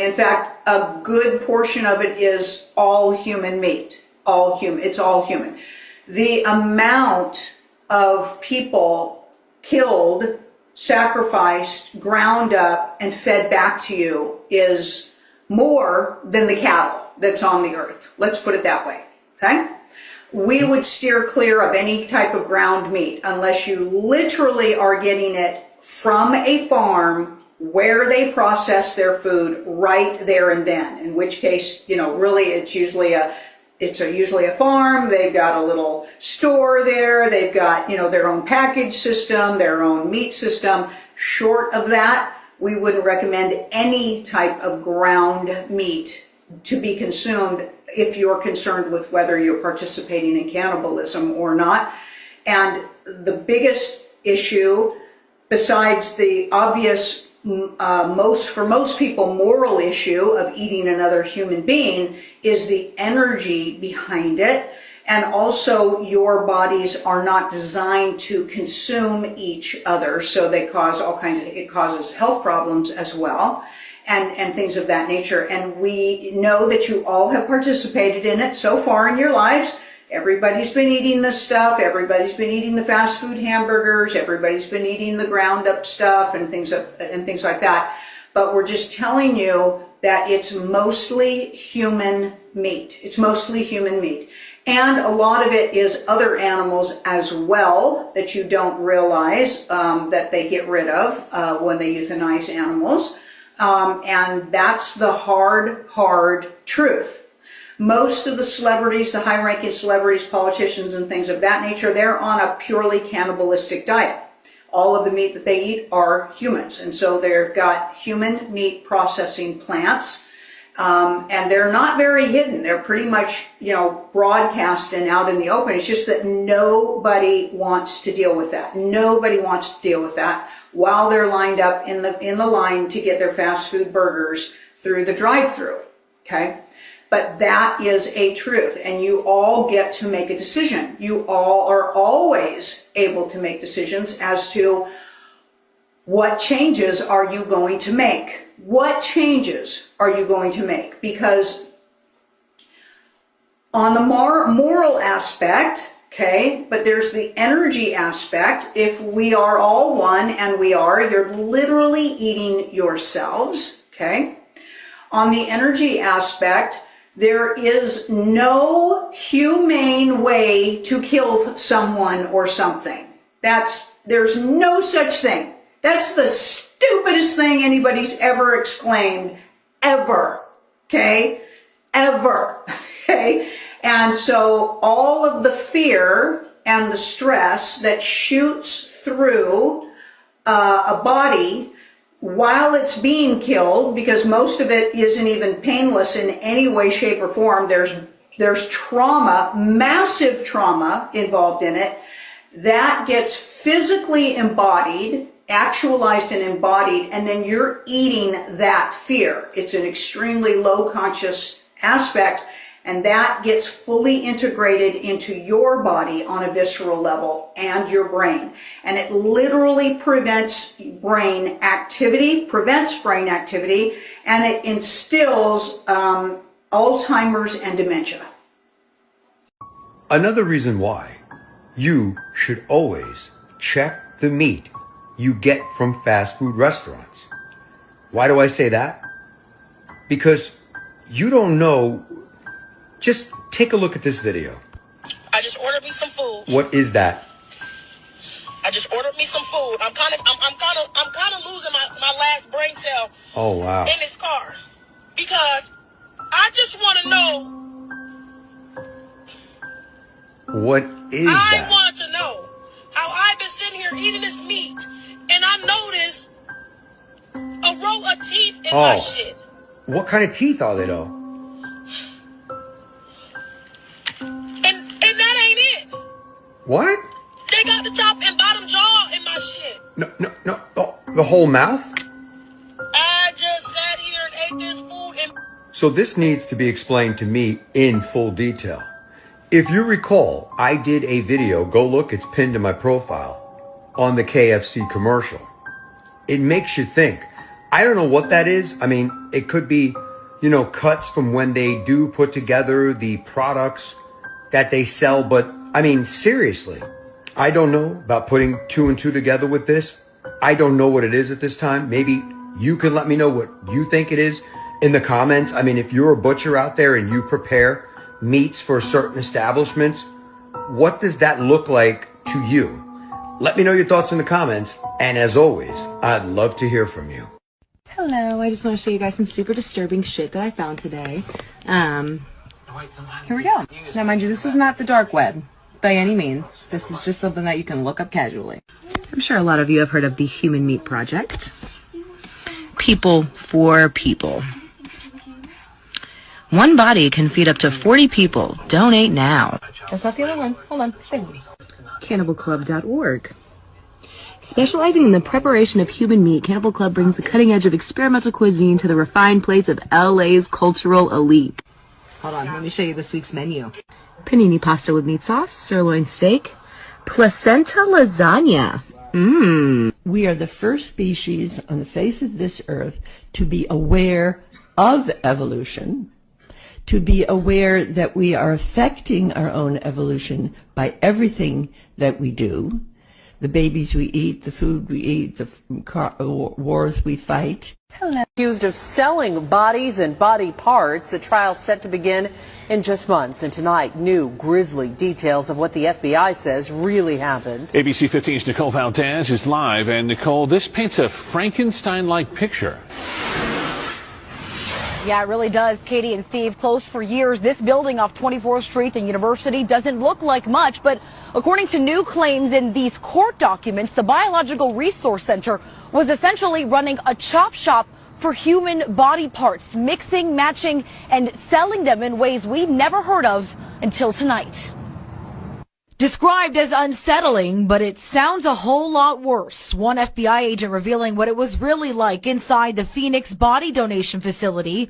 In fact, a good portion of it is all human meat. All human. It's all human. The amount of people killed, sacrificed, ground up, and fed back to you is more than the cattle that's on the earth. Let's put it that way. Okay? We would steer clear of any type of ground meat unless you literally are getting it from a farm where they process their food right there and then. In which case, really it's usually a farm. They've got a little store there. They've got, their own package system, their own meat system. Short of that, we wouldn't recommend any type of ground meat to be consumed if you're concerned with whether you're participating in cannibalism or not. And the biggest issue, besides the obvious, for most people, moral issue of eating another human being, is the energy behind it. And also, your bodies are not designed to consume each other, so they cause it causes health problems as well, and things of that nature. And we know that you all have participated in it so far in your lives. Everybody's been eating this stuff. Everybody's been eating the fast food hamburgers. Everybody's been eating the ground up stuff and things like that. But we're just telling you that it's mostly human meat. It's mostly human meat. And a lot of it is other animals as well that you don't realize that they get rid of when they euthanize animals. And that's the hard truth. Most of the celebrities, the high-ranking celebrities, politicians, and things of that nature, they're on a purely cannibalistic diet. All of the meat that they eat are humans. And so they've got human meat processing plants. And they're not very hidden. They're pretty much, broadcast and out in the open. It's just that nobody wants to deal with that. Nobody wants to deal with that while they're lined up in the line to get their fast food burgers through the drive-thru. Okay? But that is a truth, and you all get to make a decision. You all are always able to make decisions as to what changes are you going to make. What changes are you going to make? Because on the moral aspect, okay, but there's the energy aspect. If we are all one, and you're literally eating yourselves, okay? On the energy aspect, there is no humane way to kill someone or something. There's no such thing. That's the stupidest thing anybody's ever exclaimed, ever, okay? Ever, okay? And so all of the fear and the stress that shoots through a body while it's being killed, because most of it isn't even painless in any way, shape, or form. There's trauma, massive trauma involved in it, that gets physically embodied, actualized and embodied, and then you're eating that fear. It's an extremely low conscious aspect, and that gets fully integrated into your body on a visceral level and your brain. And it literally prevents brain activity, and it instills Alzheimer's and dementia. Another reason why you should always check the meat you get from fast food restaurants. Why do I say that? Because you don't know. Just take a look at this video. I just ordered me some food. What is that? I just ordered me some food. I'm kind of losing my last brain cell. Oh wow. In this car, because I just want to know. What is that? I want to know how I've been sitting here eating this meat, and I noticed a row of teeth in my shit. What kind of teeth are they though? And that ain't it. What? They got the top and bottom jaw in my shit. No. Oh, the whole mouth? I just sat here and ate this food and... So this needs to be explained to me in full detail. If you recall, I did a video, go look, it's pinned to my profile, on the KFC commercial. It makes you think. I don't know what that is. I mean, it could be, cuts from when they do put together the products that they sell. But I mean, seriously, I don't know about putting 2 and 2 together with this. I don't know what it is at this time. Maybe you can let me know what you think it is in the comments. I mean, if you're a butcher out there and you prepare meats for certain establishments, what does that look like to you? Let me know your thoughts in the comments. And as always, I'd love to hear from you. Hello, I just want to show you guys some super disturbing shit that I found today. Here we go. Now, mind you, this is not the dark web by any means. This is just something that you can look up casually. I'm sure a lot of you have heard of the Human Meat Project. People for people. One body can feed up to 40 people. Donate now. That's not the other one. Hold on. CannibalClub.org. Specializing in the preparation of human meat, Cannibal Club brings the cutting edge of experimental cuisine to the refined plates of LA's cultural elite. Hold on, let me show you this week's menu. Panini pasta with meat sauce, sirloin steak, placenta lasagna. We are the first species on the face of this earth to be aware of evolution, to be aware that we are affecting our own evolution by everything that we do. The babies we eat, the food we eat, the wars we fight. Accused of selling bodies and body parts, a trial set to begin in just months. And tonight, new grisly details of what the FBI says really happened. ABC 15's Nicole Valdez is live. And Nicole, this paints a Frankenstein-like picture. Yeah, it really does. Katie and Steve, closed for years. This building off 24th Street and University doesn't look like much, but according to new claims in these court documents, the Biological Resource Center was essentially running a chop shop for human body parts, mixing, matching, and selling them in ways we'd never heard of until tonight. Described as unsettling, but it sounds a whole lot worse. One FBI agent revealing what it was really like inside the Phoenix body donation facility.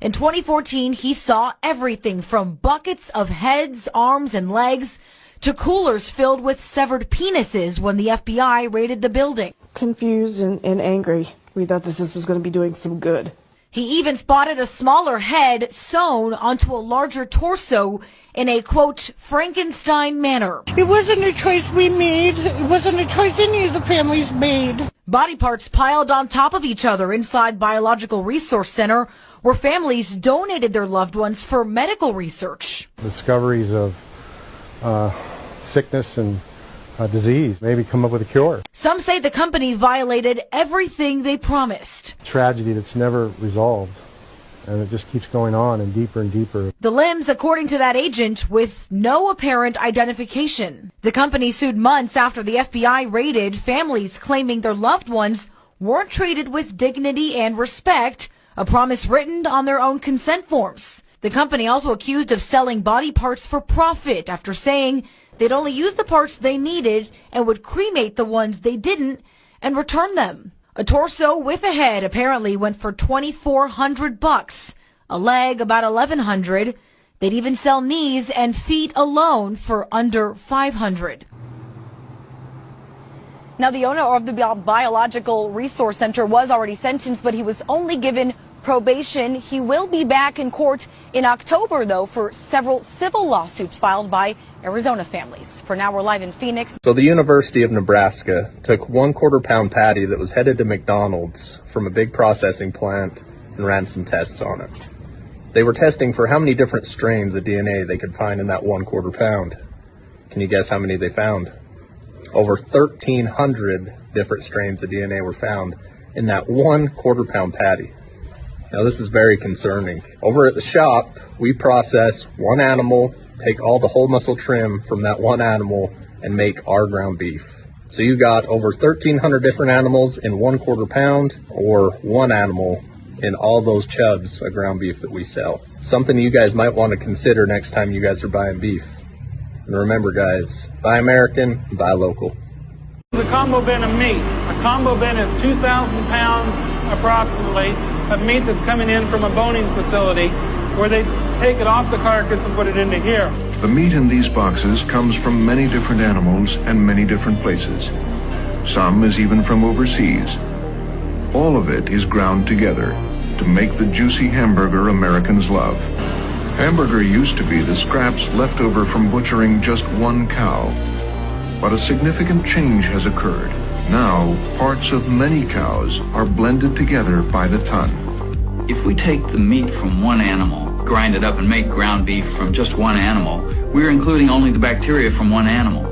In 2014, he saw everything from buckets of heads, arms, and legs to coolers filled with severed penises when the FBI raided the building. Confused and angry. We thought this was going to be doing some good. He even spotted a smaller head sewn onto a larger torso in a, quote, Frankenstein manner. It wasn't a choice we made. It wasn't a choice any of the families made. Body parts piled on top of each other inside Biological Resource Center, where families donated their loved ones for medical research. Discoveries of sickness and disease, maybe come up with a cure. Some say the company violated everything they promised. Tragedy that's never resolved, and it just keeps going on and deeper and deeper. The limbs, according to that agent, with no apparent identification. The company sued months after the FBI raided, families claiming their loved ones weren't treated with dignity and respect, a promise written on their own consent forms. The company also accused of selling body parts for profit after saying they'd only use the parts they needed and would cremate the ones they didn't and return them. A torso with a head apparently went for $2,400. A leg about $1,100. They'd even sell knees and feet alone for under $500. Now, the owner of the Biological Resource Center was already sentenced, but he was only given probation. He will be back in court in October, though, for several civil lawsuits filed by Arizona families. For now, we're live in Phoenix. So the University of Nebraska took 1/4 pound patty that was headed to McDonald's from a big processing plant and ran some tests on it. They were testing for how many different strains of DNA they could find in that 1/4 pound. Can you guess how many they found? Over 1,300 different strains of DNA were found in that 1/4 pound patty. Now, this is very concerning. Over at the shop, we process one animal, take all the whole muscle trim from that one animal, and make our ground beef. So you got over 1,300 different animals in 1/4 pound, or one animal in all those chubs of ground beef that we sell. Something you guys might want to consider next time you guys are buying beef. And remember, guys, buy American, buy local. A combo bin of meat. A combo bin is 2,000 pounds approximately of meat that's coming in from a boning facility where they take it off the carcass and put it into here. The meat in these boxes comes from many different animals and many different places. Some is even from overseas. All of it is ground together to make the juicy hamburger Americans love. Hamburger used to be the scraps left over from butchering just one cow. But a significant change has occurred. Now, parts of many cows are blended together by the ton. If we take the meat from one animal, grind it up and make ground beef from just one animal, we're including only the bacteria from one animal.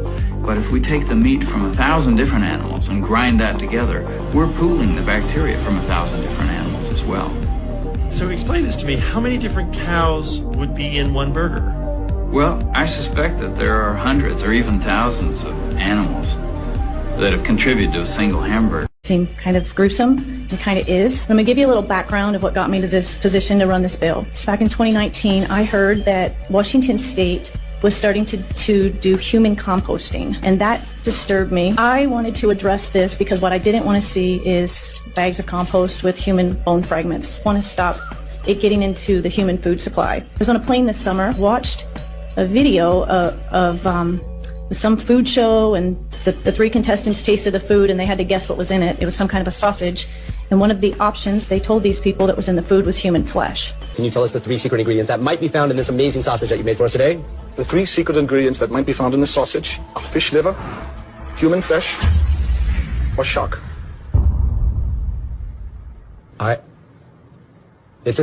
But if we take the meat from 1,000 different animals and grind that together, we're pooling the bacteria from 1,000 different animals as well. So explain this to me. How many different cows would be in one burger? Well, I suspect that there are hundreds or even thousands of animals that have contributed to a single hamburger. Seemed kind of gruesome. It kind of is. I'm going to give you a little background of what got me to this position to run this bill. Back in 2019, I heard that Washington State was starting to do human composting, and that disturbed me. I wanted to address this because what I didn't want to see is bags of compost with human bone fragments. I want to stop it getting into the human food supply. I was on a plane this summer, watched a video of some food show, and the three contestants tasted the food and they had to guess what was in it. It was some kind of a sausage, and one of the options they told these people that was in the food was human flesh. Can you tell us the 3 secret ingredients that might be found in this amazing sausage that you made for us today? The 3 secret ingredients that might be found in the sausage are fish liver, human flesh, or shark. Alright. Are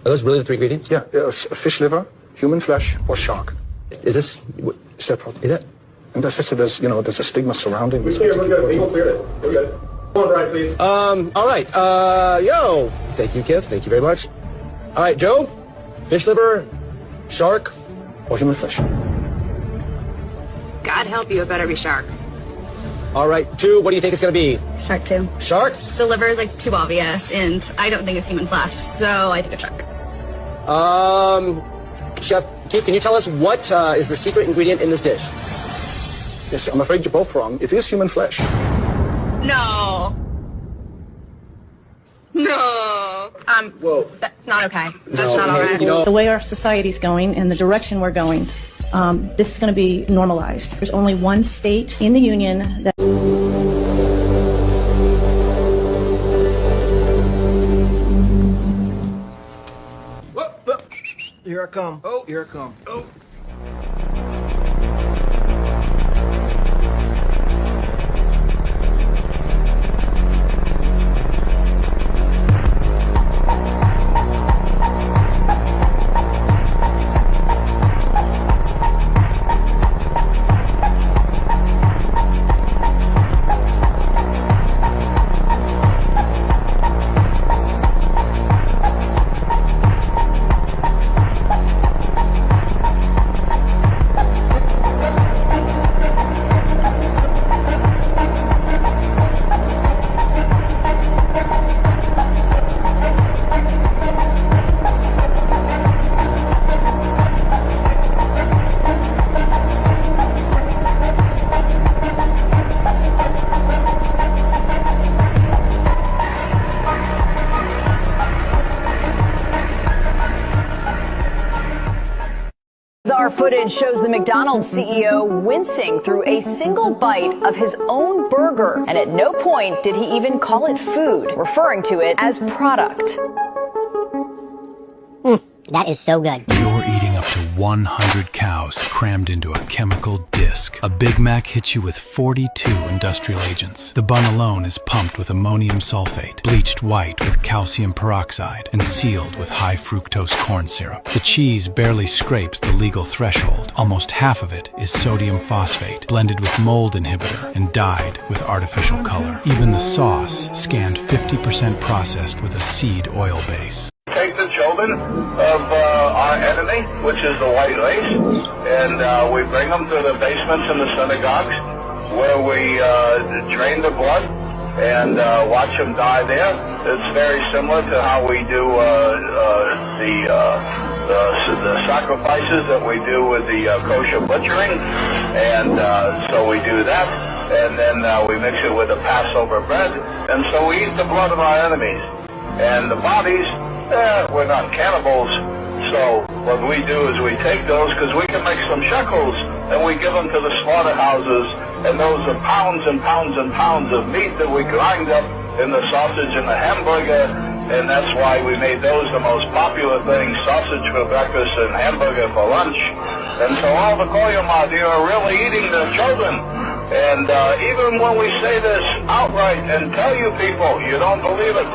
those really the 3 ingredients? Yeah, fish liver, human flesh, or shark. Is this separate? Is it? And that's just, there's a stigma surrounding this. We're good. We will clear it. We're good. Come on, Brian, please. Alright, yo! Thank you, Kev. Thank you very much. Alright, Joe? Fish liver, shark, or human flesh? God help you, it better be shark. Alright, 2, what do you think it's gonna be? Shark 2. Shark? The liver is like too obvious, and I don't think it's human flesh, so I think it's shark. Chef Keith, can you tell us what is the secret ingredient in this dish? Yes, I'm afraid you're both wrong. It is human flesh. No. No. Whoa. That's not okay. That's not all right. The way our society's going and the direction we're going, this is going to be normalized. There's only one state in the union that... Here I come. Oh, here I come. Oh. Bizarre footage shows the McDonald's CEO wincing through a single bite of his own burger, and at no point did he even call it food, referring to it as product. That is so good. You're eating up to 100 cows crammed into a chemical disc. A Big Mac hits you with 42 industrial agents. The bun alone is pumped with ammonium sulfate, bleached white with calcium peroxide, and sealed with high fructose corn syrup. The cheese barely scrapes the legal threshold. Almost half of it is sodium phosphate, blended with mold inhibitor and dyed with artificial color. Even the sauce, scanned 50% processed with a seed oil base. Take the children of our enemy, which is the white race, and we bring them to the basements in the synagogues where we drain the blood and watch them die there. It's very similar to how we do the sacrifices that we do with the kosher butchering, and so we do that, and then we mix it with the Passover bread, and so we eat the blood of our enemies. And the bodies, we're not cannibals, so what we do is we take those, because we can make some shekels, and we give them to the slaughterhouses, and those are pounds and pounds and pounds of meat that we grind up in the sausage and the hamburger, and that's why we made those the most popular things, sausage for breakfast and hamburger for lunch. And so all the Koyamadi are really eating their children. And even when we say this outright and tell you people, you don't believe it.